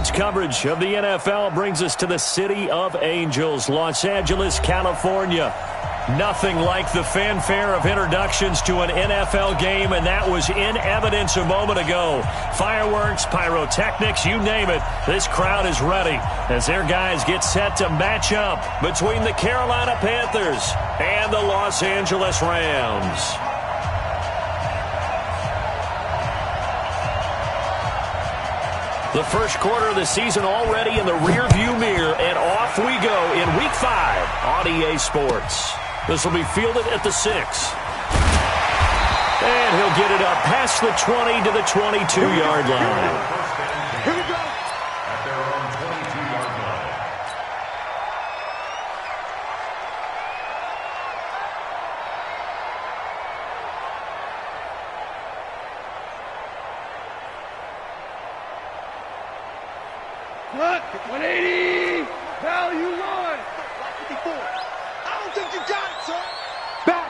Sports coverage of the NFL brings us to the City of Angels, Los Angeles, California. Nothing like the fanfare of introductions to an NFL game, and that was in evidence a moment ago. Fireworks, pyrotechnics, you name it. This crowd is ready as their guys get set to match up between the Carolina Panthers and the Los Angeles Rams. The first quarter of the season already in the rearview mirror, and off we go in Week 5 on EA Sports. This will be fielded at the 6. And he'll get it up past the 20 to the 22-yard line. Here we go. At their own 22-yard line. Cut, 180. Pal, you won. 54. I don't think you got it, sir. Back.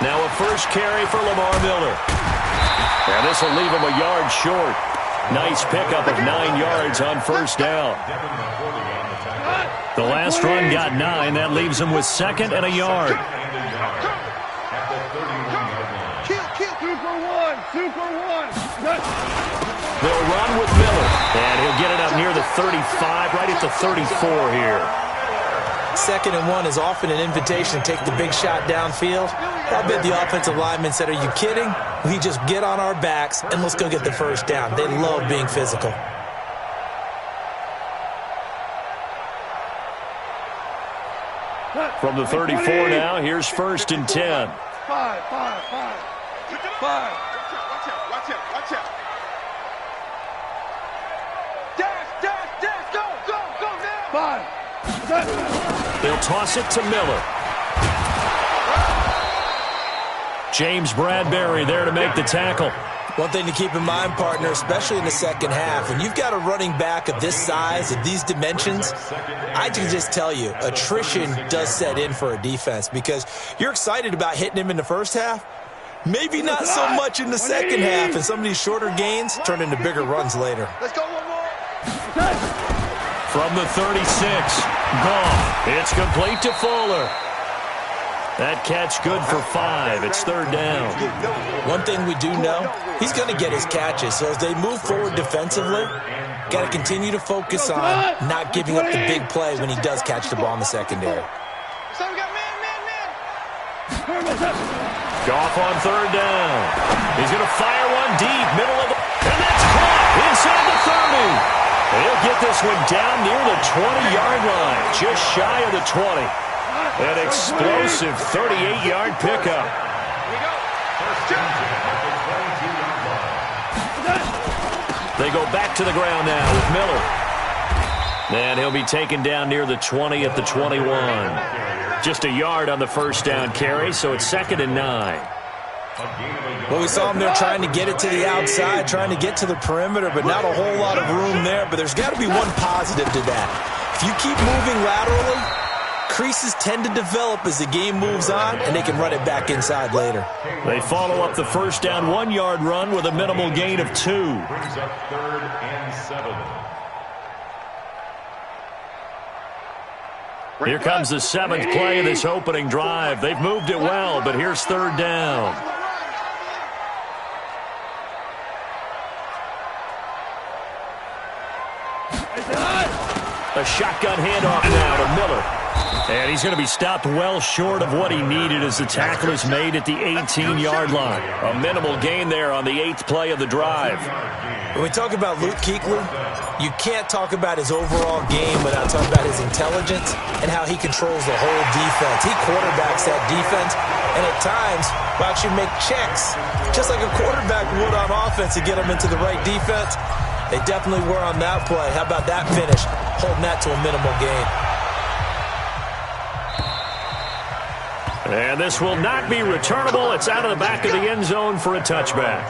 Now a first carry for Lamar Miller. And this will leave him a yard short. Nice pickup of 9 yards on first down. The last run got 9. That leaves him with second and a yard. Two for one. They'll run with Miller. And he'll get it up near the 35, right at the 34 here. 2nd and 1 is often an invitation to take the big shot downfield. I bet the offensive lineman said, are you kidding? We just get on our backs and let's go get the first down. They love being physical. From the 34 now, here's 1st and 10. Five. Watch out. Dash, go now. 5. They'll toss it to Miller. James Bradbury there to make the tackle. One thing to keep in mind, partner, especially in the second half, when you've got a running back of this size, of these dimensions, I can just tell you, attrition does set in for a defense because you're excited about hitting him in the first half. Maybe not so much in the second half, and some of these shorter gains turn into bigger runs later. Let's go one more. From the 36, gone. It's complete to Fuller. That catch good for 5. It's 3rd down. One thing we do know, he's going to get his catches. So as they move forward defensively, got to continue to focus on not giving up the big play when he does catch the ball in the secondary. So we got man. Goff on 3rd down. He's going to fire one deep, middle of the... And that's caught inside the 30. He'll get this one down near the 20-yard line, just shy of the 20. An explosive 38-yard pickup. They go back to the ground now with Miller. And he'll be taken down near the 20 at the 21. Just a yard on the first down carry, so it's 2nd and 9. Well, we saw him there trying to get it to the outside, trying to get to the perimeter, but not a whole lot of room there. But there's got to be one positive to that. If you keep moving laterally, creases tend to develop as the game moves on, and they can run it back inside later. They follow up the first down 1-yard run with a minimal gain of 2. Brings up 3rd and 7. Here comes the 7th play of this opening drive. They've moved it well, but here's 3rd down. A shotgun handoff now to Miller. And he's going to be stopped well short of what he needed as the tackle is made at the 18-yard line. A minimal gain there on the 8th play of the drive. When we talk about Luke Kuechly, you can't talk about his overall game without talking about his intelligence and how he controls the whole defense. He quarterbacks that defense, and at times will actually make checks, just like a quarterback would on offense to get them into the right defense. They definitely were on that play. How about that finish? Holding that to a minimal gain. And this will not be returnable. It's out of the back of the end zone for a touchback.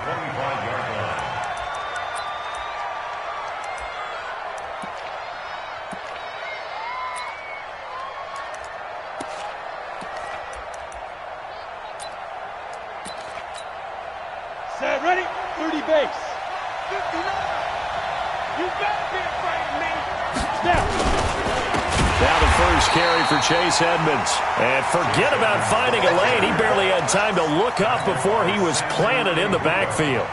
Set, ready? 30 base. 59. Now the first carry for Chase Edmonds. And forget about finding a lane. He barely had time to look up before he was planted in the backfield.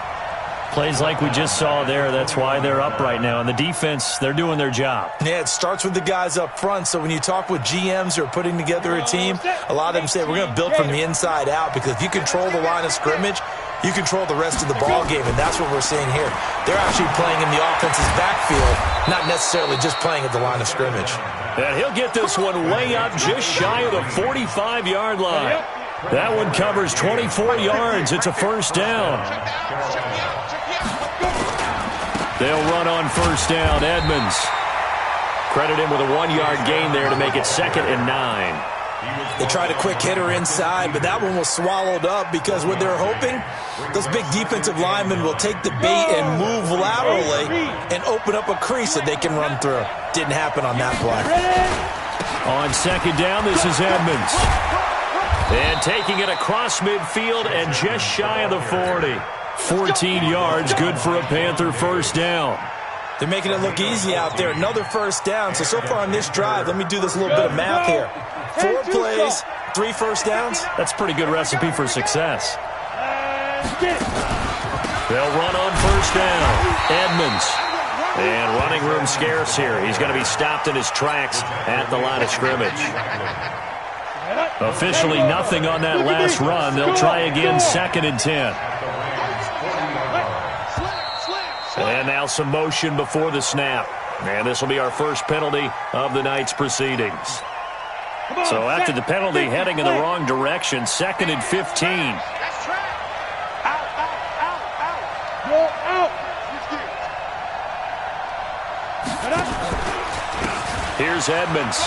Plays like we just saw there. That's why they're up right now. And the defense, they're doing their job. Yeah, it starts with the guys up front. So when you talk with GMs who are putting together a team, a lot of them say we're going to build from the inside out, because if you control the line of scrimmage, you control the rest of the ball game, and that's what we're seeing here. They're actually playing in the offense's backfield, not necessarily just playing at the line of scrimmage. And he'll get this one way up just shy of the 45-yard line. That one covers 24 yards. It's a first down. They'll run on first down. Edmonds. Credit him with a 1-yard gain there to make it 2nd and 9. They tried a quick hitter inside, but that one was swallowed up because what they're hoping, those big defensive linemen will take the bait and move laterally and open up a crease that they can run through. Didn't happen on that play. On 2nd down, this is Edmonds. And taking it across midfield and just shy of the 40. 14 yards, good for a Panther first down. They're making it look easy out there. Another first down. So far on this drive, let me do this little bit of math here. 4 plays, 3 first downs. That's a pretty good recipe for success. They'll run on first down. Edmonds. And running room scarce here. He's going to be stopped in his tracks at the line of scrimmage. Officially nothing on that last run. They'll try again, 2nd and 10. And now some motion before the snap. And this will be our first penalty of the night's proceedings. So after the penalty, heading in the wrong direction, 2nd and 15. Here's Edmonds.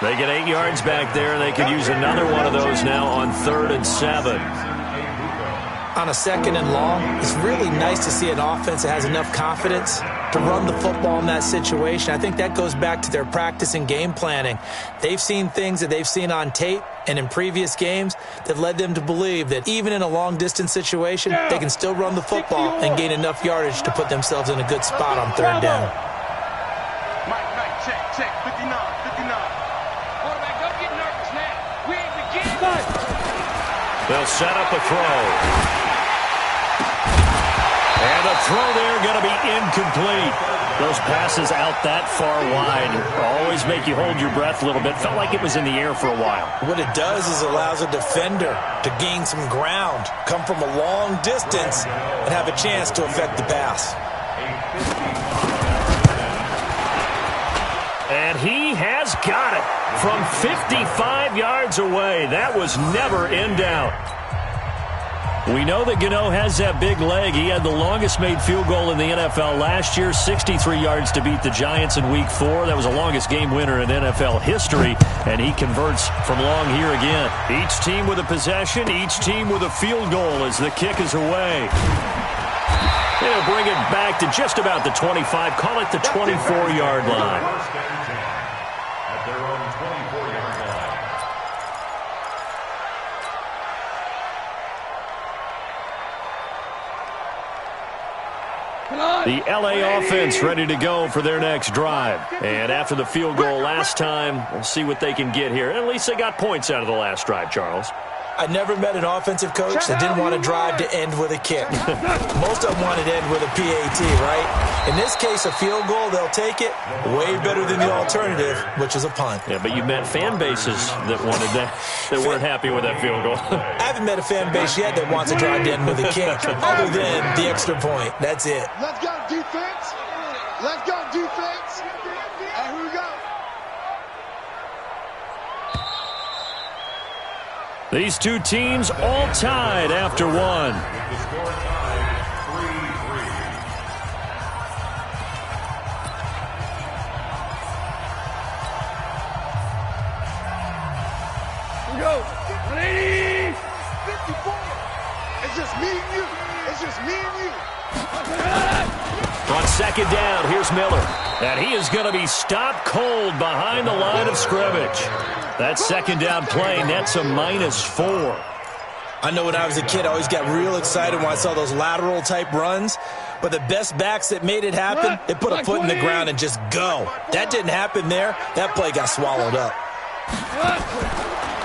They get 8 yards back there. They could use another one of those now on 3rd and 7. On a 2nd and long, it's really nice to see an offense that has enough confidence to run the football in that situation. I think that goes back to their practice and game planning. They've seen things that they've seen on tape and in previous games that led them to believe that even in a long-distance situation, they can still run the football and gain enough yardage to put themselves in a good spot on 3rd down. Mike, check, 59. Quarterback, don't get nervous now. We ain't beginning. They'll set up a throw. And the throw there going to be incomplete. Those passes out that far wide always make you hold your breath a little bit. Felt like it was in the air for a while. What it does is allows a defender to gain some ground, come from a long distance, and have a chance to affect the pass. And he has got it from 55 yards away. That was never in doubt. We know that Gano has that big leg. He had the longest made field goal in the NFL last year, 63 yards to beat the Giants in Week 4. That was the longest game winner in NFL history, and he converts from long here again. Each team with a possession, each team with a field goal as the kick is away. They'll bring it back to just about the 25, call it the 24-yard line. At their own 24-yard line. The L.A. offense ready to go for their next drive. And after the field goal last time, we'll see what they can get here. At least they got points out of the last drive, Charles. I never met an offensive coach that didn't want to drive to end with a kick. Most of them wanted to end with a PAT, right? In this case, a field goal, they'll take it. Way better than the alternative, which is a punt. Yeah, but you met fan bases that wanted that, that weren't happy with that field goal. I haven't met a fan base yet that wants to drive to end with a kick, other than the extra point. That's it. Let's go defense. Let's go defense. And here we go. These two teams all tied after one. With the score tied 3-3. Here we go. 180. 54. It's just me and you. It's just me and you. On second down, here's Miller. And he is going to be stopped cold behind the line of scrimmage. That second down play nets a -4. I know when I was a kid, I always got real excited when I saw those lateral type runs. But the best backs that made it happen, they put a foot in the ground and just go. That didn't happen there. That play got swallowed up.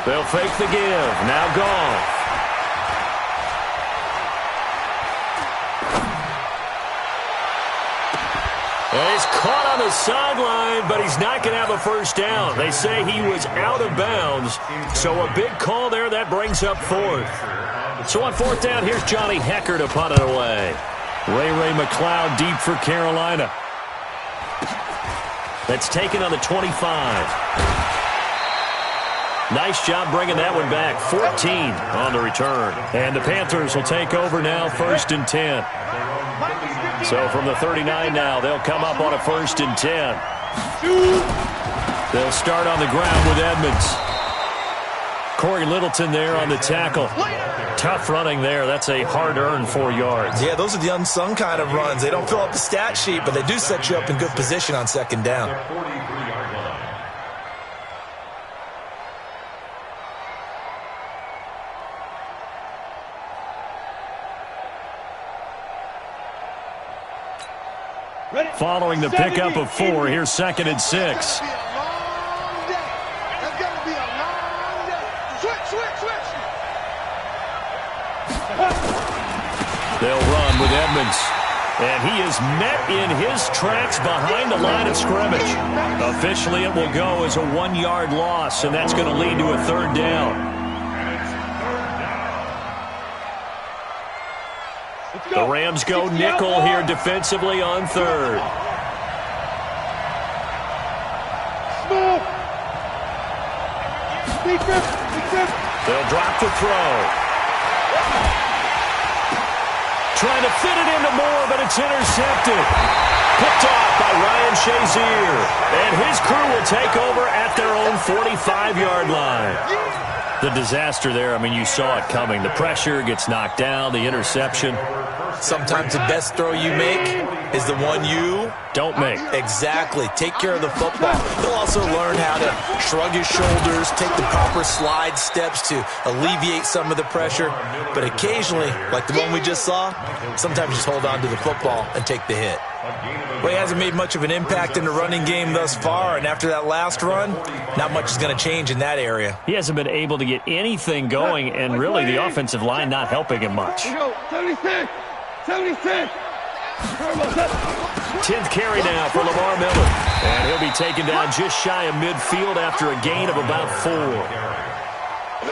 They'll fake the give. Now Goff. And he's caught on the sideline, but he's not going to have a first down. They say he was out of bounds, so a big call there. That brings up fourth. So on fourth down, here's Johnny Hecker to punt it away. Ray McLeod deep for Carolina. That's taken on the 25. Nice job bringing that one back. 14 on the return. And the Panthers will take over now, 1st and 10. So from the 39 now, they'll come up on a 1st and 10. They'll start on the ground with Edmonds. Corey Littleton there on the tackle. Tough running there. That's a hard-earned 4 yards. Yeah, those are the unsung kind of runs. They don't fill up the stat sheet, but they do set you up in good position on 2nd down. Following the pickup of 4, here's 2nd and 6. They'll run with Edmonds. And he is met in his tracks behind the line of scrimmage. Officially, it will go as a 1-yard loss, and that's going to lead to a 3rd down. The Rams go nickel here defensively on 3rd. They'll drop the throw. Trying to fit it into Moore, but it's intercepted. Picked off by Ryan Shazier. And his crew will take over at their own 45-yard line. The disaster there, I mean, you saw it coming. The pressure gets knocked down, the interception. Sometimes the best throw you make is the one you don't make. Exactly. Take care of the football. He'll also learn how to shrug his shoulders, take the proper slide steps to alleviate some of the pressure. But occasionally, like the one we just saw, sometimes just hold on to the football and take the hit. Well, he hasn't made much of an impact in the running game thus far, and after that last run, not much is going to change in that area. He hasn't been able to get anything going, and really the offensive line not helping him much. 76. 10th carry now for Lamar Miller. And he'll be taken down just shy of midfield after a gain of about 4.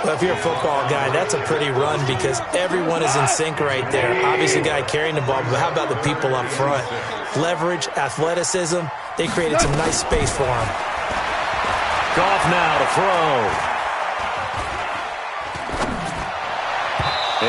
Well, if you're a football guy, that's a pretty run because everyone is in sync right there. Obviously, the guy carrying the ball, but how about the people up front? Leverage, athleticism, they created some nice space for him. Goff now to throw.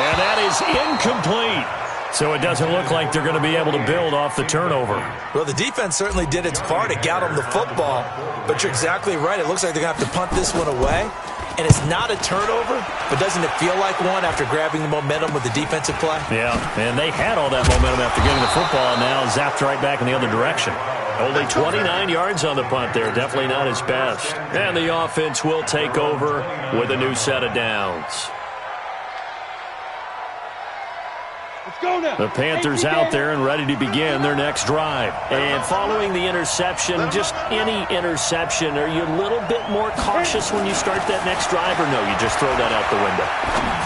And that is incomplete. So it doesn't look like they're going to be able to build off the turnover. Well, the defense certainly did its part to get them the football. But you're exactly right. It looks like they're going to have to punt this one away. And it's not a turnover, but doesn't it feel like one after grabbing the momentum with the defensive play? Yeah, and they had all that momentum after getting the football, and now zapped right back in the other direction. Only 29 yards on the punt there. Definitely not his best. And the offense will take over with a new set of downs. The Panthers out there and ready to begin their next drive. And following the interception, just any interception, are you a little bit more cautious when you start that next drive, or no, you just throw that out the window?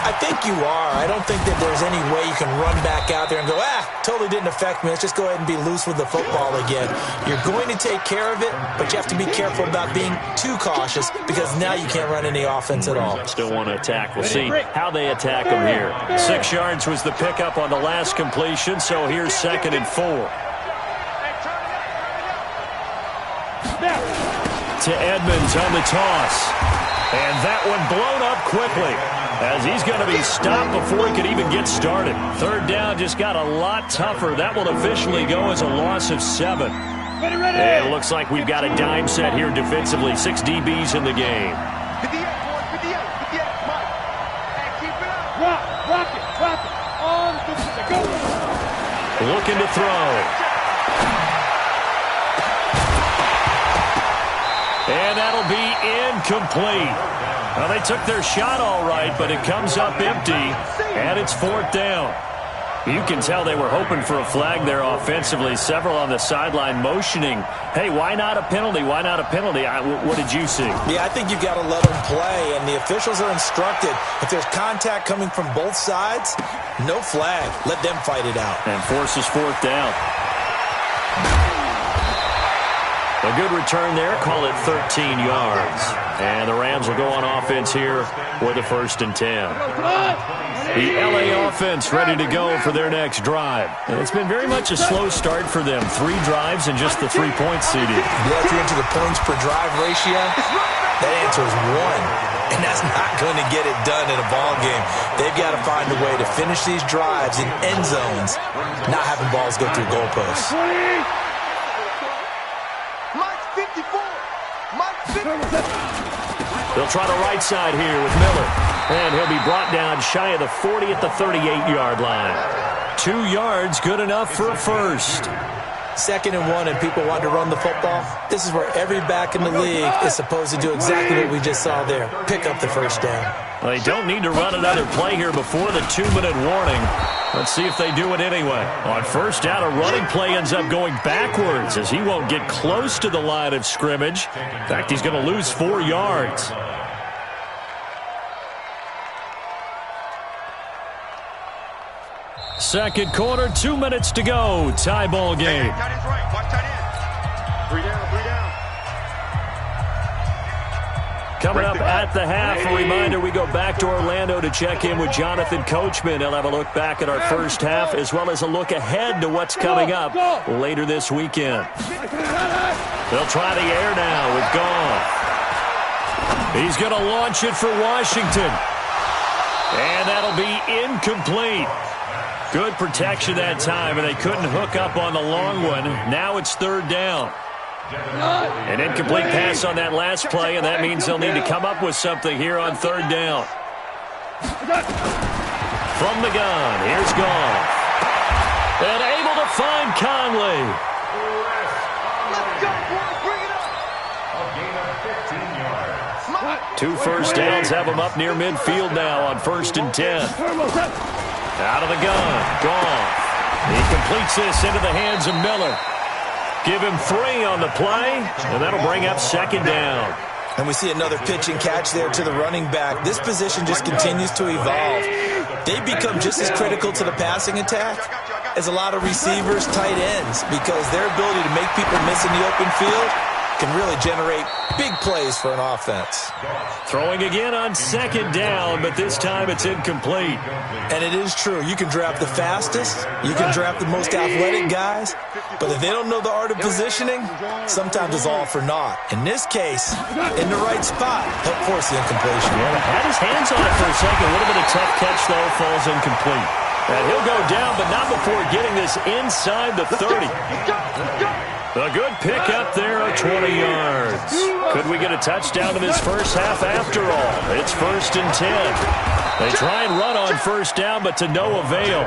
I think you are. I don't think that there's any way you can run back out there and go, totally didn't affect me. Let's just go ahead and be loose with the football again. You're going to take care of it, but you have to be careful about being too cautious because now you can't run any offense at all. Still want to attack. We'll see how they attack them here. 6 yards was the pickup on the last completion, so here's 2nd and 4. To Edmonds on the toss. And that one blown up quickly as he's going to be stopped before he could even get started. 3rd down just got a lot tougher. That will officially go as a loss of 7. And it looks like we've got a dime set here defensively. 6 DBs in the game. Rock it. Looking to throw. And that'll be incomplete. Well, they took their shot all right, but it comes up empty, and it's 4th down. You can tell they were hoping for a flag there offensively. Several on the sideline motioning, hey, why not a penalty? Why not a penalty? What did you see? Yeah, I think you've got to let them play, and the officials are instructed. If there's contact coming from both sides, no flag. Let them fight it out. And forces 4th down. A good return there. Call it 13 yards. And the Rams will go on offense here for the 1st and 10. The LA offense ready to go for their next drive. And it's been very much a slow start for them. 3 drives and just the 3 points seeded. Yeah, if you're into the points per drive ratio, that answer is 1. And that's not going to get it done in a ball game. They've got to find a way to finish these drives in end zones, not having balls go through goalposts. They'll try the right side here with Miller. And he'll be brought down shy of the 40 at the 38-yard line. 2 yards, good enough for a first. 2nd and 1, and people want to run the football. This is where every back in the league is supposed to do exactly what we just saw there. Pick up the first down. Well, they don't need to run another play here before the 2-minute warning. Let's see if they do it anyway. On 1st down, a running play ends up going backwards as he won't get close to the line of scrimmage. In fact, he's going to lose 4 yards. Second quarter, 2 minutes to go. Tie ball game. Tight end's right. Watch tight end. 3 down, 3 down. Coming up at the half, a reminder, we go back to Orlando to check in with Jonathan Coachman. He'll have a look back at our first half as well as a look ahead to what's coming up later this weekend. They'll try the air now with Goff. He's going to launch it for Washington. And that'll be incomplete. Good protection that time, and they couldn't hook up on the long one. Now it's 3rd down. An incomplete pass on that last play, and that means they'll need to come up with something here on 3rd down. From the gun, here's Goff. And able to find Conley. Let's go, boys. Bring it up. A gain of 15 yards. 2 first downs have them up near midfield now on 1st and 10. Out of the gun, Goff. He completes this into the hands of Miller. Give him 3 on the play, and that'll bring up 2nd down. And we see another pitch and catch there to the running back. This position just continues to evolve. They become just as critical to the passing attack as a lot of receivers, tight ends, because their ability to make people miss in the open field can really generate big plays for an offense. Throwing again on 2nd down, but this time it's incomplete. And it is true. You can draft the fastest. You can draft the most athletic guys. But if they don't know the art of positioning, sometimes it's all for naught. In this case, in the right spot, help force the incompletion. Yeah, had his hands on it for a second. Would have been a tough catch, though. Falls incomplete. And he'll go down, but not before getting this inside the 30. A good pick up there of 20 yards. Could we get a touchdown in this first half after all? It's 1st and 10. They try and run on 1st down, but to no avail.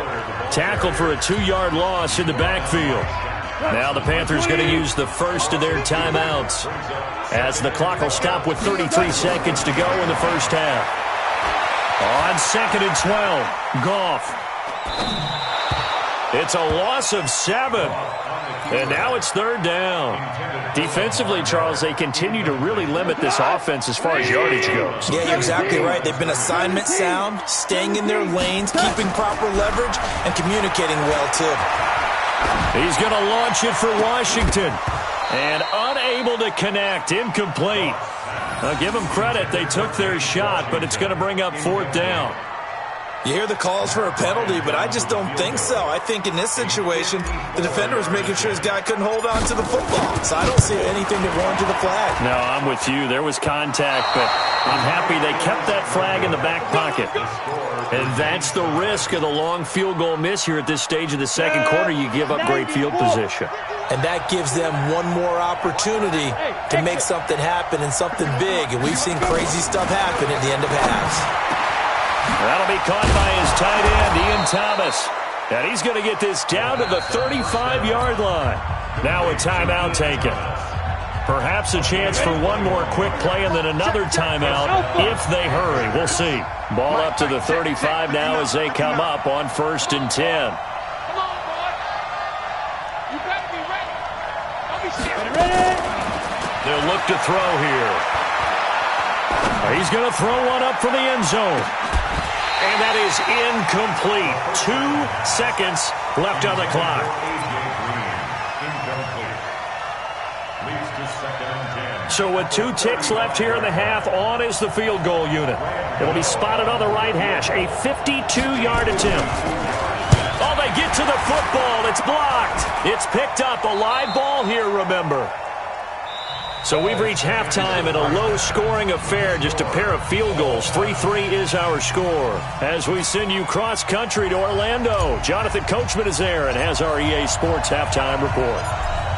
Tackle for a 2-yard loss in the backfield. Now the Panthers going to use the first of their timeouts as the clock will stop with 33 seconds to go in the first half. On 2nd and 12, Goff. It's a loss of 7. And now it's 3rd down. Defensively, Charles, they continue to really limit this offense as far as yardage goes. Yeah, you're exactly right. They've been assignment sound, staying in their lanes, keeping proper leverage, and communicating well, too. He's going to launch it for Washington. And unable to connect, incomplete. I'll give them credit. They took their shot, but it's going to bring up 4th down. You hear the calls for a penalty, but I just don't think so. I think in this situation, the defender was making sure his guy couldn't hold on to the football. So I don't see anything that warranted the flag. No, I'm with you. There was contact, but I'm happy they kept that flag in the back pocket. And that's the risk of the long field goal miss here at this stage of the second quarter. You give up great field position. And that gives them one more opportunity to make something happen and something big. And we've seen crazy stuff happen at the end of halves. That'll be caught by his tight end, Ian Thomas. And he's going to get this down to the 35-yard line. Now a timeout taken. Perhaps a chance for one more quick play and then another timeout if they hurry. We'll see. Ball up to the 35 now as they come up on 1st and 10. Come on, boy. You better be ready. Don't be scared. Ready? They'll look to throw here. He's going to throw one up for the end zone. And that is incomplete. 2 seconds left on the clock. So with 2 ticks left here in the half, on is the field goal unit. It'll be spotted on the right hash. A 52-yard attempt. Oh, they get to the football. It's blocked. It's picked up. A live ball here, remember. So we've reached halftime in a low-scoring affair, just a pair of field goals. 3-3 is our score. As we send you cross-country to Orlando, Jonathan Coachman is there and has our EA Sports halftime report.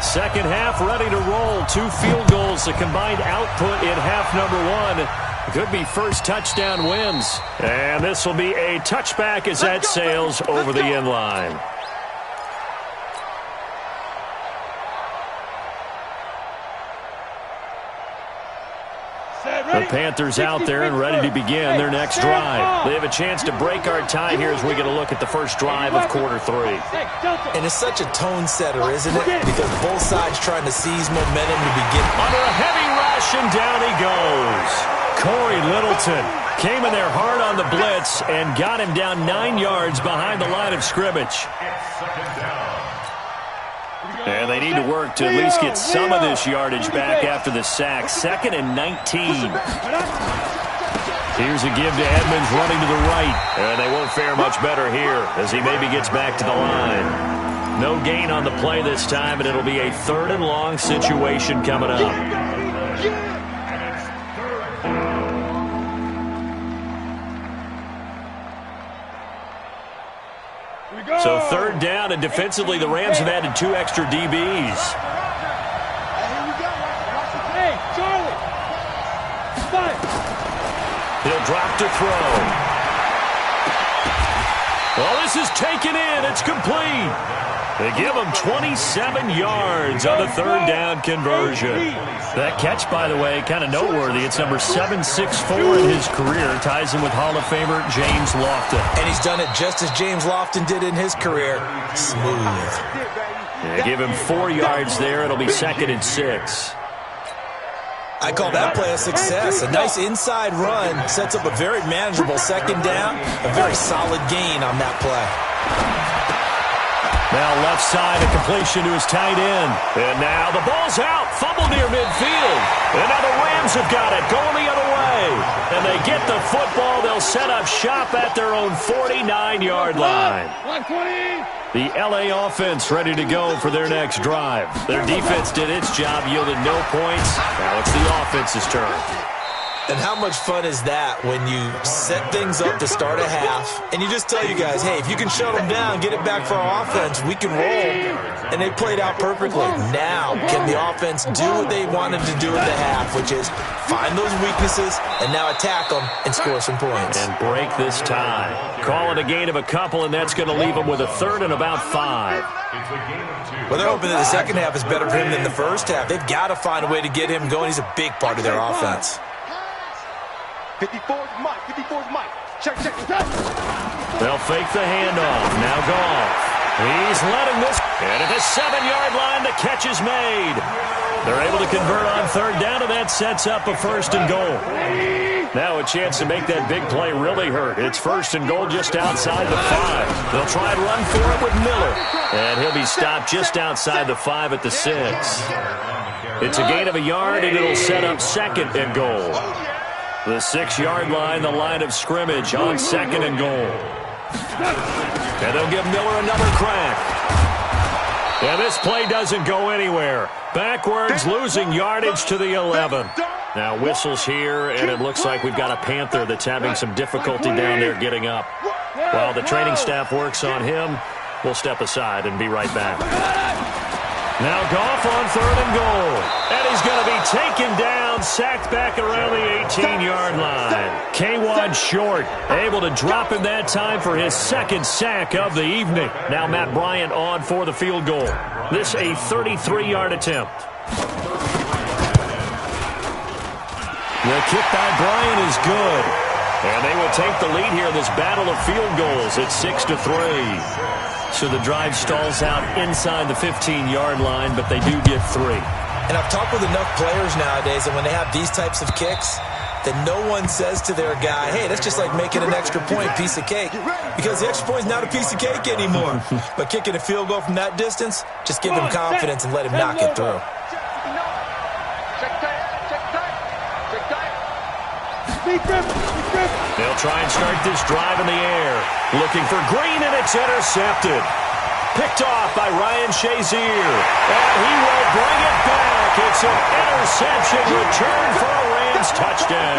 Second half ready to roll. 2 field goals, the combined output in half number 1. Could be first touchdown wins. And this will be a touchback as that sails over the end line. The Panthers out there and ready to begin their next drive. They have a chance to break our tie here as we get a look at the first drive of quarter 3. And it's such a tone setter, isn't it? Because both sides trying to seize momentum to begin. Under a heavy rush, and down he goes. Corey Littleton came in there hard on the blitz and got him down 9 yards behind the line of scrimmage. And they need to work to at least get some of this yardage back after the sack. 2nd and 19. Here's a give to Edmonds running to the right. And they won't fare much better here as he maybe gets back to the line. No gain on the play this time, and it'll be a 3rd and long situation coming up. So 3rd down, and defensively the Rams have added 2 extra DBs. Hey, Charlie. He'll drop to throw. Well, this is taken in. It's complete. They give him 27 yards on the 3rd down conversion. That catch, by the way, kind of noteworthy. It's number 764 in his career. Ties him with Hall of Famer James Lofton. And he's done it just as James Lofton did in his career. Smooth. Yeah, give him 4 yards there. It'll be 2nd and 6. I call that play a success. A nice inside run sets up a very manageable 2nd down. A very solid gain on that play. Now left side, a completion to his tight end. And now the ball's out. Fumble near midfield. And now the Rams have got it. Going the other way. And they get the football. They'll set up shop at their own 49-yard line. 120. The LA offense ready to go for their next drive. Their defense did its job, yielded no points. Now it's the offense's turn. And how much fun is that when you set things up to start a half and you just tell you guys, hey, if you can shut them down, get it back for our offense, we can roll. And they played out perfectly. Now, can the offense do what they wanted to do at the half, which is find those weaknesses and now attack them and score some points. And break this tie. Call it a gain of a couple, and that's going to leave them with a 3rd and about 5. Well, they're hoping that the second half is better for him than the first half. They've got to find a way to get him going. He's a big part of their offense. 54's Mike. 54's Mike. Check. They'll fake the handoff. Now Goff. He's letting this. And at the 7-yard line, the catch is made. They're able to convert on 3rd down, and that sets up a 1st and goal. Now a chance to make that big play really hurt. It's 1st and goal just outside the 5. They'll try and run for it with Miller. And he'll be stopped just outside the 5 at the 6. It's a gain of a yard, and it'll set up 2nd and goal. The 6-yard line, the line of scrimmage on 2nd and goal. And they'll give Miller another crack. And this play doesn't go anywhere. Backwards, losing yardage to the 11. Now whistles here, and it looks like we've got a Panther that's having some difficulty down there getting up. While the training staff works on him, we'll step aside and be right back. Now Goff on 3rd and goal. And he's going to be taken down, sacked back around the 18-yard line. K-Wad Short able to drop him that time for his 2nd sack of the evening. Now Matt Bryant on for the field goal. This a 33-yard attempt. The kick by Bryant is good. And they will take the lead here in this battle of field goals at 6-3. So the drive stalls out inside the 15-yard line, but they do get 3. And I've talked with enough players nowadays, and when they have these types of kicks, that no one says to their guy, hey, that's just like making an extra point, piece of cake. Because the extra point is not a piece of cake anymore. But kicking a field goal from that distance, just give him confidence and let him knock it through. They'll try and start this drive in the air. Looking for Green, and it's intercepted. Picked off by Ryan Shazier. And he will bring it back. It's an interception return for a Rams touchdown.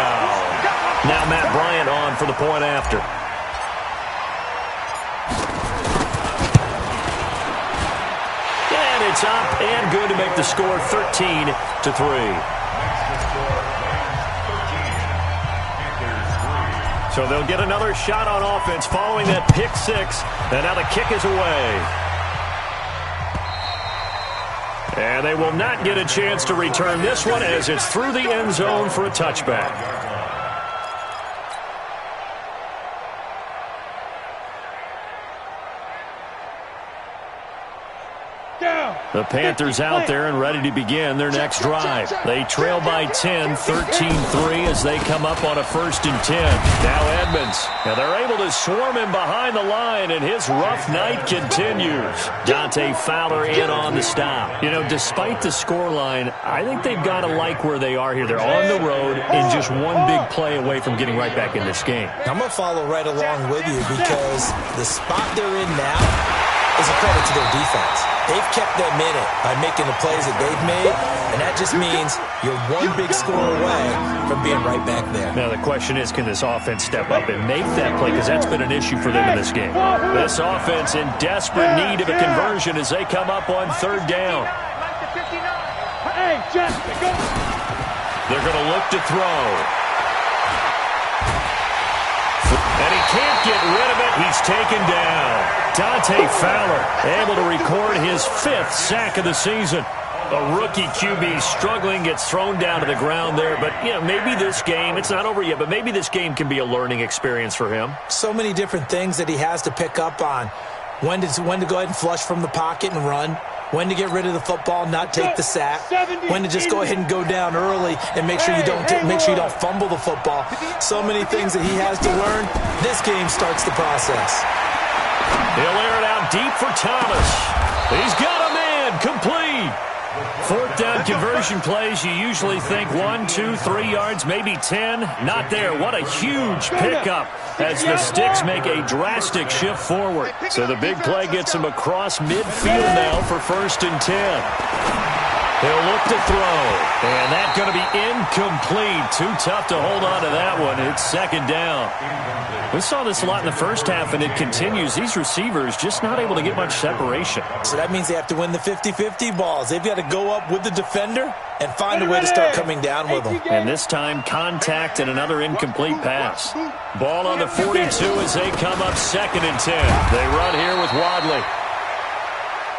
Now Matt Bryant on for the point after. And it's up and good to make the score 13-3. So they'll get another shot on offense following that pick six. And now the kick is away. And they will not get a chance to return this one as it's through the end zone for a touchback. The Panthers out there and ready to begin their next drive. They trail by 10, 13-3 as they come up on a 1st and 10. Now Edmonds. Now they're able to swarm him behind the line, and his rough night continues. Dante Fowler in on the stop. You know, despite the scoreline, I think they've got to like where they are here. They're on the road and just one big play away from getting right back in this game. I'm going to follow right along with you because the spot they're in now is a credit to their defense. They've kept them in it by making the plays that they've made, and that just means you're one big score away from being right back there. Now the question is, can this offense step up and make that play? Because that's been an issue for them in this game. This offense in desperate need of a conversion as they come up on 3rd down. They're going to look to throw. And he can't get rid of it. He's taken down. Dante Fowler able to record his 5th sack of the season. A rookie QB struggling, gets thrown down to the ground there. But, you know, maybe this game, it's not over yet, but maybe this game can be a learning experience for him. So many different things that he has to pick up on. When to go ahead and flush from the pocket and run. When to get rid of the football, not take the sack. When to just go ahead and go down early and make sure you don't fumble the football. So many things that he has to learn. This game starts the process. He'll air it out deep for Thomas. He's got a man, complete. 4th down conversion plays, you usually think 1, 2, 3 yards, maybe 10. Not there. What a huge pickup as the Sticks make a drastic shift forward. So the big play gets him across midfield now for 1st and 10. He'll look to throw, and that's going to be incomplete. Too tough to hold on to that one. It's 2nd down. We saw this a lot in the first half, and it continues. These receivers just not able to get much separation. So that means they have to win the 50-50 balls. They've got to go up with the defender and find a way to start coming down with them. And this time, contact and another incomplete pass. Ball on the 42 as they come up 2nd and 10. They run here with Wadley.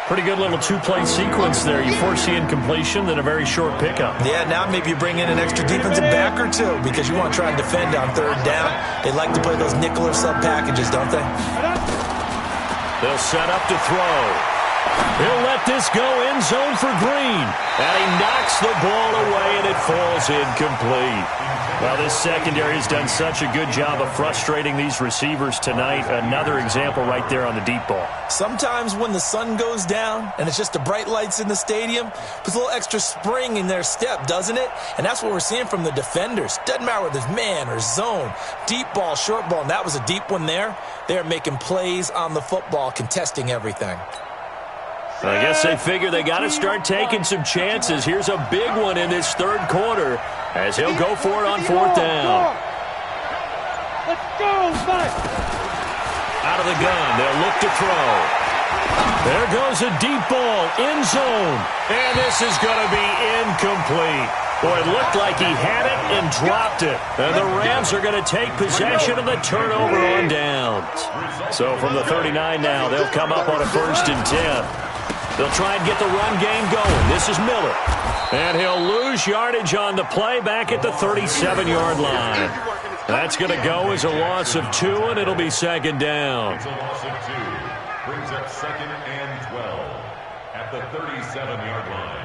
Pretty good little 2-play sequence there. You force the incompletion, then a very short pickup. Yeah, now maybe you bring in an extra defensive back or two because you want to try and defend on 3rd down. They like to play those nickel or sub packages, don't they? They'll set up to throw. He'll let this go end zone for Green. And he knocks the ball away, and it falls incomplete. Well, this secondary has done such a good job of frustrating these receivers tonight. Another example right there on the deep ball. Sometimes when the sun goes down and it's just the bright lights in the stadium, puts a little extra spring in their step, doesn't it? And that's what we're seeing from the defenders. Doesn't matter whether it's man or zone, deep ball, short ball, and that was a deep one there. They're making plays on the football, contesting everything. I guess they figure they got to start taking some chances. Here's a big one in this 3rd quarter as he'll go for it on 4th down. Let's go, Mike. Out of the gun, they'll look to throw. There goes a deep ball, end zone. And this is going to be incomplete. Boy, it looked like he had it and dropped it. And the Rams are going to take possession of the turnover on downs. So from the 39 now, they'll come up on a 1st and 10. They'll try and get the run game going. This is Miller. And he'll lose yardage on the play back at the 37-yard line. That's going to go as a loss of 2, and it'll be second down. It's a loss of 2. Brings up second and 12 at the 37-yard line.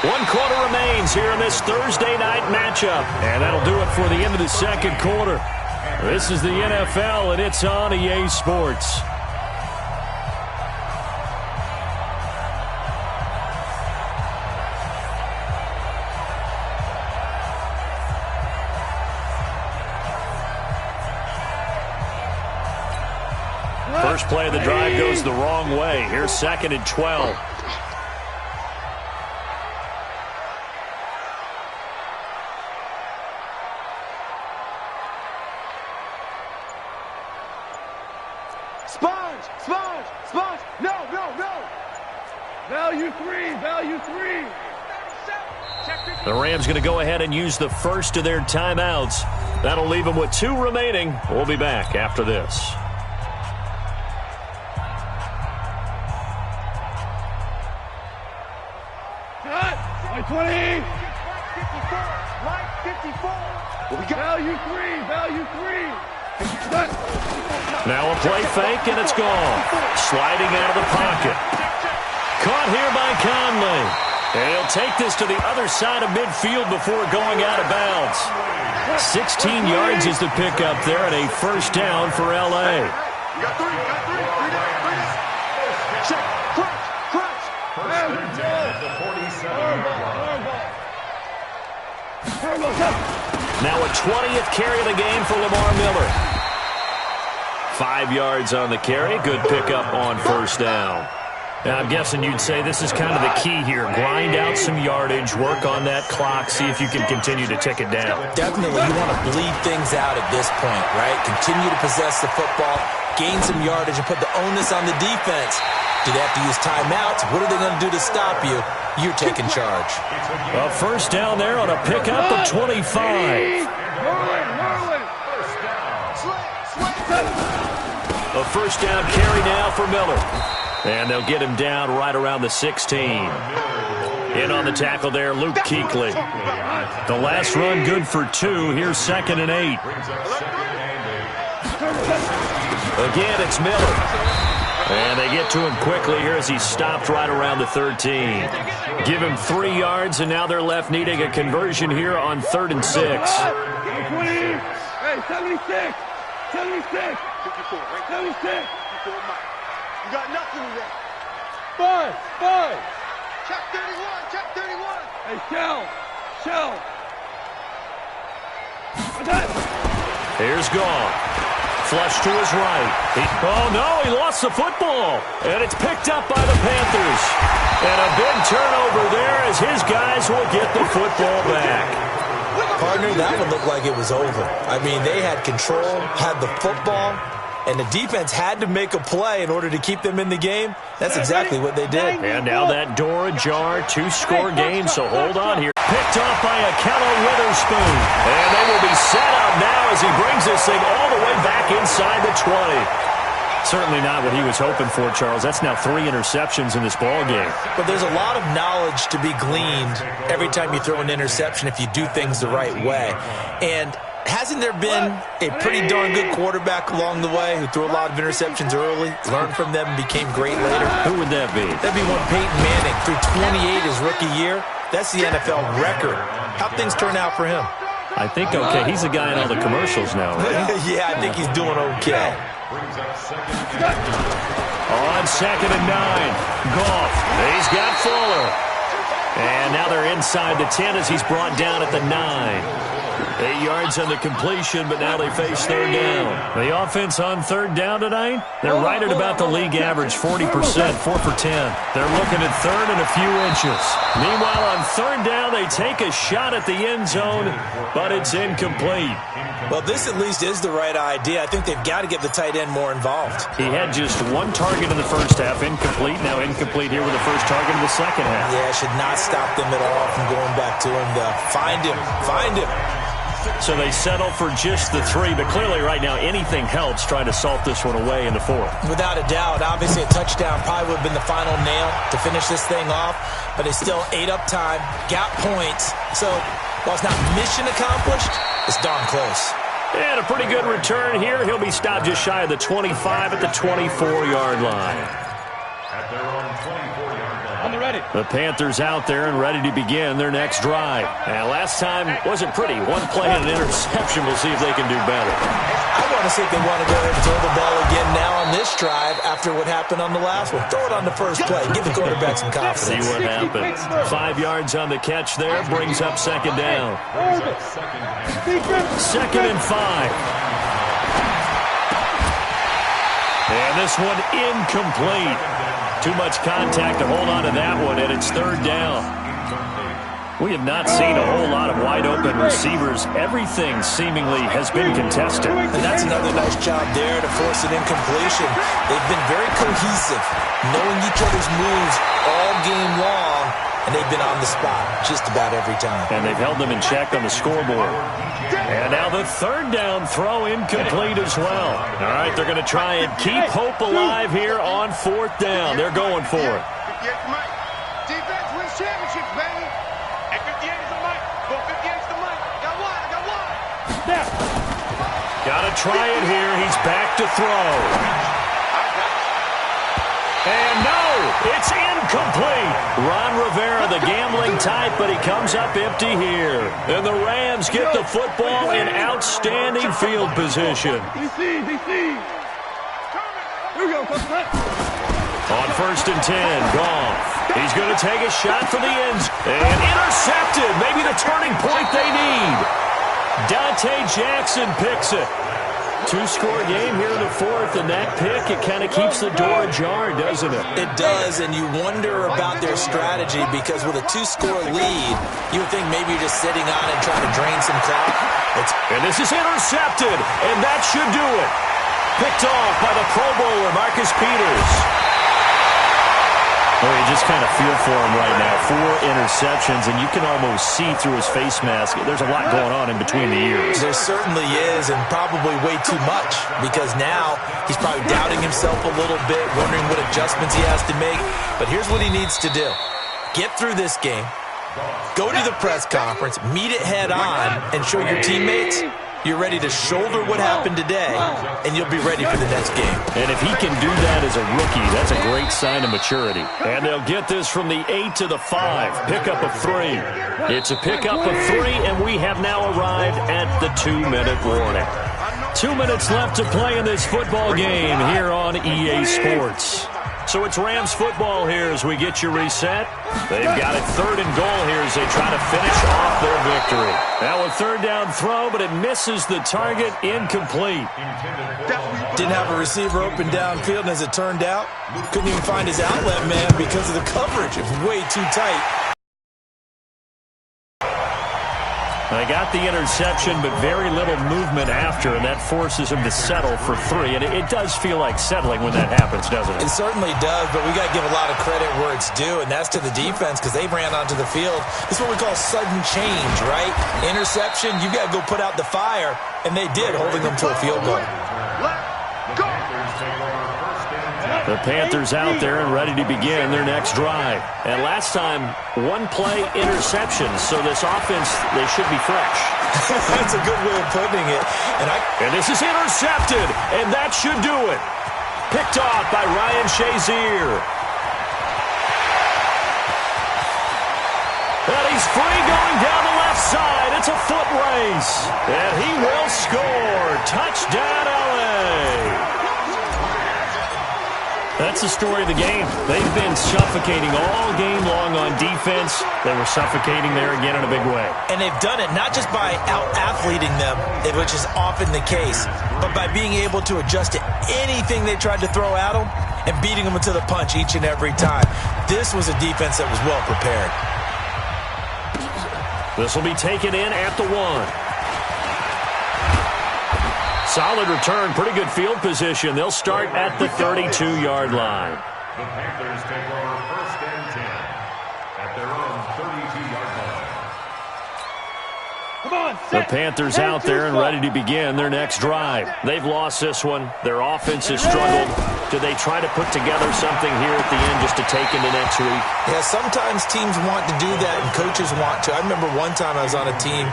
One quarter remains here in this Thursday night matchup. And that'll do it for the end of the second quarter. This is the NFL, and it's on EA Sports. First play of the drive goes the wrong way. Here's second and 12. Sponge! No! Value three! The Rams going to go ahead and use the first of their timeouts. That'll leave them with 2 remaining. We'll be back after this. Cut! Line 20! Line 54! Value three! Now a play fake, and it's gone. Sliding out of the pocket. Caught here by Conley. And he'll take this to the other side of midfield before going out of bounds. 16 yards is the pickup there, and a first down for L.A. Check! Crunch! Now a 20th carry of the game for Lamar Miller. 5 yards on the carry. Good pickup on first down. Now, I'm guessing you'd say this is kind of the key here. Grind out some yardage, work on that clock, see if you can continue to tick it down. Definitely, you want to bleed things out at this point, right? Continue to possess the football, gain some yardage, and put the onus on the defense. Do they have to use timeouts? What are they going to do to stop you? You're taking charge. A first down there on a pickup of 25. A first down carry now for Miller. And they'll get him down right around the 16. In on the tackle there, Luke Kuechly. The last run good for 2. Here's second and 8. Again, it's Miller. And they get to him quickly here as he stopped right around the 13. Give him 3 yards, and now they're left needing a conversion here on 3rd and 6. Hey, 76! 76! 76! You got nothing in there. 5! Check 31! Hey, Shell! Here's Goff. Flush to his right. He lost the football. And it's picked up by the Panthers. And a big turnover there as his guys will get the football back. Partner, that one looked like it was over. I mean, they had control, had the football, and the defense had to make a play in order to keep them in the game. That's exactly what they did. And now that door ajar, 2-score game, so hold on here. Picked off by Akello Witherspoon. And they will be set up now as he brings this thing all the way back inside the 20. Certainly not what he was hoping for, Charles. That's now 3 interceptions in this ball game. But there's a lot of knowledge to be gleaned every time you throw an interception if you do things the right way. And hasn't there been a pretty darn good quarterback along the way who threw a lot of interceptions early, learned from them, and became great later? Who would that be? That'd be one Peyton Manning. Threw 28 his rookie year. That's the NFL record. How'd things turn out for him? I think okay. He's a guy in all the commercials now, right? Yeah, I think he's doing okay. On 2nd and 9. Goff. He's got Fuller. And now they're inside the 10 as he's brought down at the 9. 8 yards on the completion, but now they face 3rd down. The offense on 3rd down tonight, they're right at about the league average, 40%, 4 for 10. They're looking at 3rd and a few inches. Meanwhile, on 3rd down, they take a shot at the end zone, but it's incomplete. Well, this at least is the right idea. I think they've got to get the tight end more involved. He had just 1 target in the first half, incomplete. Now incomplete here with the first target in the second half. Yeah, should not stop them at all from going back to him. Find him. So they settle for just the 3, but clearly right now anything helps trying to salt this one away in the 4th. Without a doubt, obviously a touchdown probably would have been the final nail to finish this thing off, but they still ate up time, got points. So while it's not mission accomplished, it's darn close. And a pretty good return here. He'll be stopped just shy of the 25 at the 24-yard line. At their own 24-yard line. On the ready. The Panthers out there and ready to begin their next drive. And last time wasn't pretty. One play and an interception. We'll see if they can do better. I want to see if they want to go ahead and throw the ball again now on this drive after what happened on the last one. Throw it on the first play. Give the quarterback some confidence. See what happens. 5 yards on the catch there. Brings up second down. Second and 5. And this one incomplete. Too much contact to hold on to that one, and it's third down. We have not seen a whole lot of wide-open receivers. Everything seemingly has been contested. And that's another nice job there to force an incompletion. They've been very cohesive, knowing each other's moves all game long, and they've been on the spot just about every time. And they've held them in check on the scoreboard. And now the third down throw incomplete as well. All right, they're going to try and keep hope alive here on fourth down. They're going for it. Defense wins championships, baby. And 58 is the mic. 58 is the mic. Got one. Got to try it here. He's back to throw. And no, it's incomplete. Ron Rivera, the gambling type, but he comes up empty here. And the Rams get the football in outstanding field position. DC. Here we go, Coach Matt. On first and 10, Goff. He's going to take a shot for the ends. And intercepted. Maybe the turning point they need. Dante Jackson picks it. 2-score game here in the fourth, and that pick, it kind of keeps the door ajar, doesn't it? It does, and you wonder about their strategy because with a 2-score lead, you would think maybe you're just sitting on it trying to drain some clock. And this is intercepted, and that should do it. Picked off by the Pro Bowler, Marcus Peters. Oh, you just kind of feel for him right now. 4 interceptions, and you can almost see through his face mask. There's a lot going on in between the ears. There certainly is, and probably way too much, because now he's probably doubting himself a little bit, wondering what adjustments he has to make. But here's what he needs to do. Get through this game, go to the press conference, meet it head on, and show your teammates you're ready to shoulder what happened today, and you'll be ready for the next game. And if he can do that as a rookie, that's a great sign of maturity. And they'll get this from the 8 to the 5. Pickup of 3. It's a pickup of 3, and we have now arrived at the 2-minute warning. 2 minutes left to play in this football game here on EA Sports. So it's Rams football here as we get you reset. They've got it third and goal here as they try to finish off their victory. Now a third down throw, but it misses the target, incomplete. Didn't have a receiver open downfield, and as it turned out, couldn't even find his outlet man because of the coverage. It was way too tight. They got the interception, but very little movement after, and that forces him to settle for 3. And it does feel like settling when that happens, doesn't it? It certainly does, but we got to give a lot of credit where it's due, and that's to the defense because they ran onto the field. This is what we call sudden change, right? Interception, you got to go put out the fire, and they did, holding them to a field goal. The Panthers out there and ready to begin their next drive. And last time, 1-play interception, so this offense, they should be fresh. That's a good way of putting it. And this is intercepted, and that should do it. Picked off by Ryan Shazier. And he's free going down the left side. It's a foot race. And he will score. Touchdown, LA. That's the story of the game. They've been suffocating all game long on defense. They were suffocating there again in a big way. And they've done it not just by out-athleting them, which is often the case, but by being able to adjust to anything they tried to throw at them and beating them to the punch each and every time. This was a defense that was well prepared. This will be taken in at the 1. Solid return, pretty good field position. They'll start at the 32-yard line. The Panthers take over first and 10 at their own 32-yard The Panthers out there and ready to begin their next drive. They've lost this one. Their offense has struggled. Do they try to put together something here at the end just to take into next week? Yeah, sometimes teams want to do that and coaches want to. I remember one time I was on a team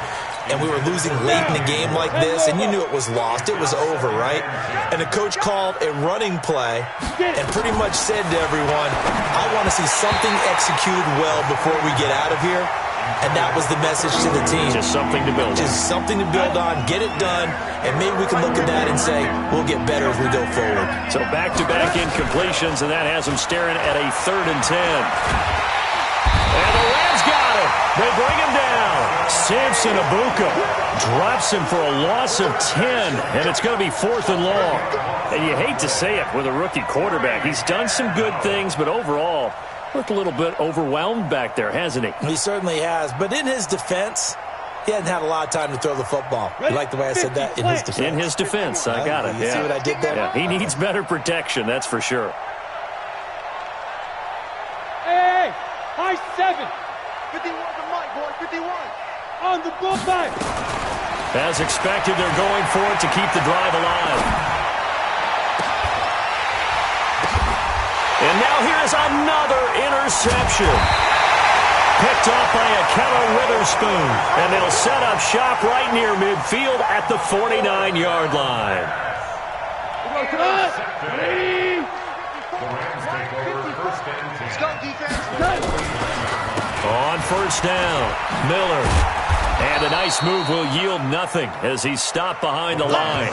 and we were losing late in the game like this, and you knew it was lost. It was over, right? And the coach called a running play and pretty much said to everyone, I want to see something executed well before we get out of here. And that was the message to the team. Just something to build on. Just something to build on, get it done, and maybe we can look at that and say, we'll get better as we go forward. So back-to-back incompletions, and that has them staring at a 3rd and 10. And the Rams got it. They bring him down. Samson Abuka drops him for a loss of 10, and it's going to be 4th and long. And you hate to say it with a rookie quarterback. He's done some good things, but overall, looked a little bit overwhelmed back there, hasn't he? He certainly has. But in his defense, he hasn't had a lot of time to throw the football. You like the way I said that? In his defense. In his defense. I got it. You see what I did there? Yeah, he needs better protection, that's for sure. Hey, high 7. 51 the mic, boy, 51. On the ball back. As expected, they're going for it to keep the drive alive. And now here's another interception. Picked off by a Keller Witherspoon. And they'll set up shop right near midfield at the 49-yard line. Come on. Ready. The Rams take over 1st and 10. Let's go, defense. On 1st down, Miller. And a nice move will yield nothing as he's stopped behind the line.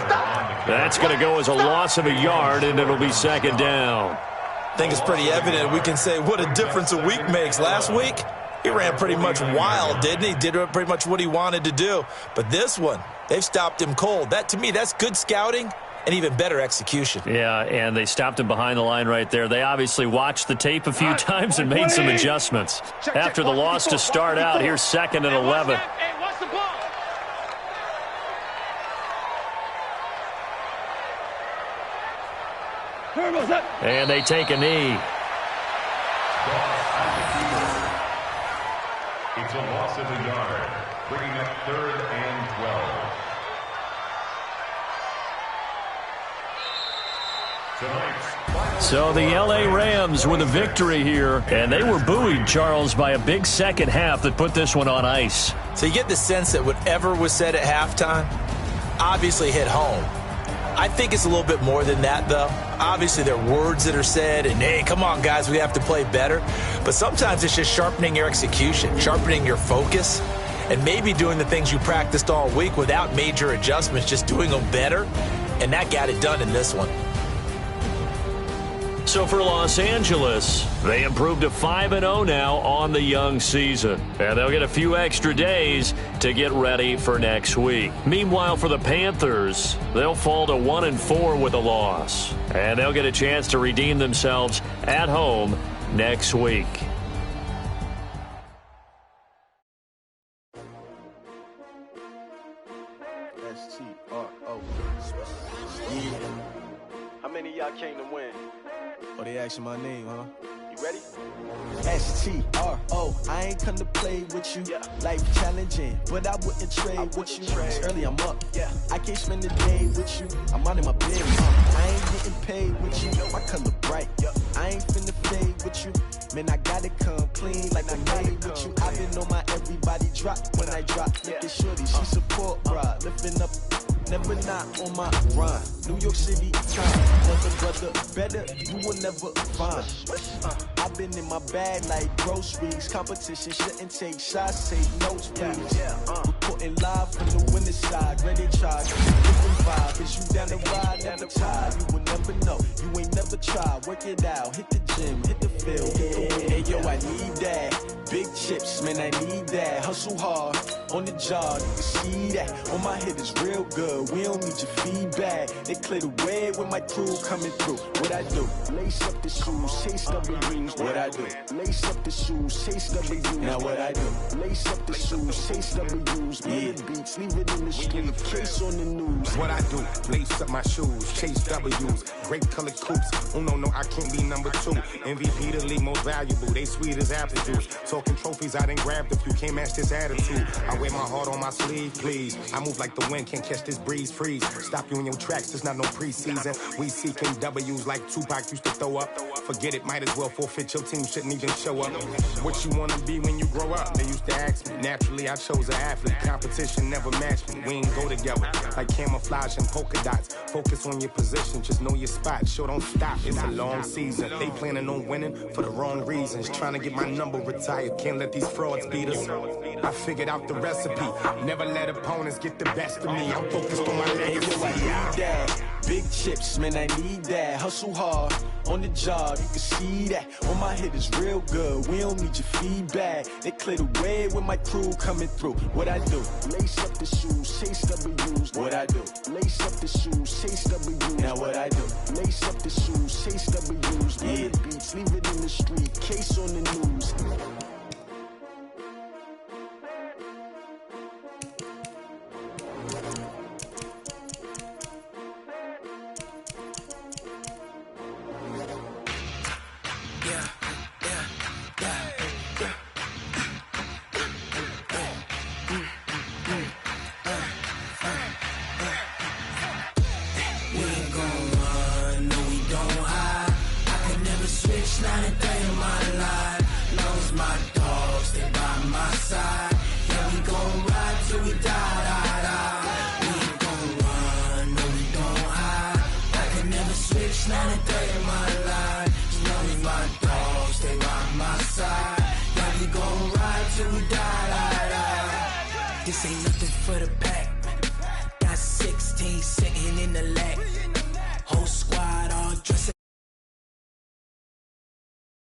That's going to go as a loss of a yard, and it'll be 2nd down. I think it's pretty evident. We can say what a difference a week makes. Last week, he ran pretty much wild, didn't he? Did pretty much what he wanted to do. But this one, they've stopped him cold. That, to me, that's good scouting and even better execution. Yeah, and they stopped him behind the line right there. They obviously watched the tape a few times and made some adjustments. After the loss to start out, here's 2nd and 11. And they take a knee. It's a loss of a yard, bringing up 3rd and 12. So the L.A. Rams with a victory here, and they were buoyed, Charles, by a big second half that put this one on ice. So you get the sense that whatever was said at halftime obviously hit home. I think it's a little bit more than that, though. Obviously, there are words that are said, and, hey, come on, guys, we have to play better. But sometimes it's just sharpening your execution, sharpening your focus, and maybe doing the things you practiced all week without major adjustments, just doing them better. And that got it done in this one. So for Los Angeles, they improved to 5-0 now on the young season. And they'll get a few extra days to get ready for next week. Meanwhile, for the Panthers, they'll fall to 1-4 with a loss. And they'll get a chance to redeem themselves at home next week. S-T-R-O. Yeah. How many of y'all came to win? Oh, they asking my name, huh? You ready? S-T-R-O. I ain't come to play with you. Yeah. Life challenging, but I wouldn't trade with you. It's early, I'm up. Yeah. I can't spend the day with you. I'm out in my bed. I ain't getting paid with you. My color bright. Yeah. I ain't finna fade with you. Man, I gotta come clean like I made with you. I've been on my everybody drop when I drop. Look at shorty, she support, bruh. Lifting up. Never not on my run. New York City time. Never brother better, you will never find. I've been in my bag like groceries. Competition shouldn't take shots, take notes, please. Reporting live from the winning side. Ready charge, different vibe. Is you down the ride, never tired. You will never know, you ain't never tried. Work it out, hit the gym, hit the field. Hey yo, I need that. Big chips, man, I need that. Hustle hard, on the job, you can see that. On my head is real good, we don't need your feedback. They clear the way with my crew coming through. What I do? Lace up the shoes, chase double rings. What I do? Lace up the shoes, chase double U's. Now what I do? Lace up the shoes, chase double U's. Yeah. Beats, leave it in the street, case on the news. What I do? Lace up my shoes, chase W's. Great colored coops, Oh, no, I can't be number 2. MVP the league most valuable. They sweet as apple juice. Talking trophies, I done grabbed a few. Can't match this attitude. I wear my heart on my sleeve, please. I move like the wind, can't catch this breeze, freeze. Stop you in your tracks, there's not no preseason. We seeking W's like Tupac used to throw up. Forget it, might as well forfeit. Your team shouldn't even show up. What you wanna be when you grow up? They used to ask me. Naturally, I chose an athlete. Competition never matched me. We ain't go together like camouflage and polka dots. Focus on your position, just know your spot. Sure, don't stop. It's a long season. They planning on winning for the wrong reasons. Trying to get my number retired. Can't let these frauds beat us. I figured out the recipe. Never let opponents get the best of me. I'm focused on my legacy. Big chips, man, I need that. Hustle hard on the job, you can see that. On my head is real good, we don't need your feedback. They clear the way with my crew coming through. What I do? Lace up the shoes, chase W's. What I do? Lace up the shoes, chase W's. Now what I do? Lace up the shoes, chase W's. Yeah, beats, leave it in the street, case on the news. This ain't nothing for the pack. Got 16 sitting in the lap. Whole squad all dressed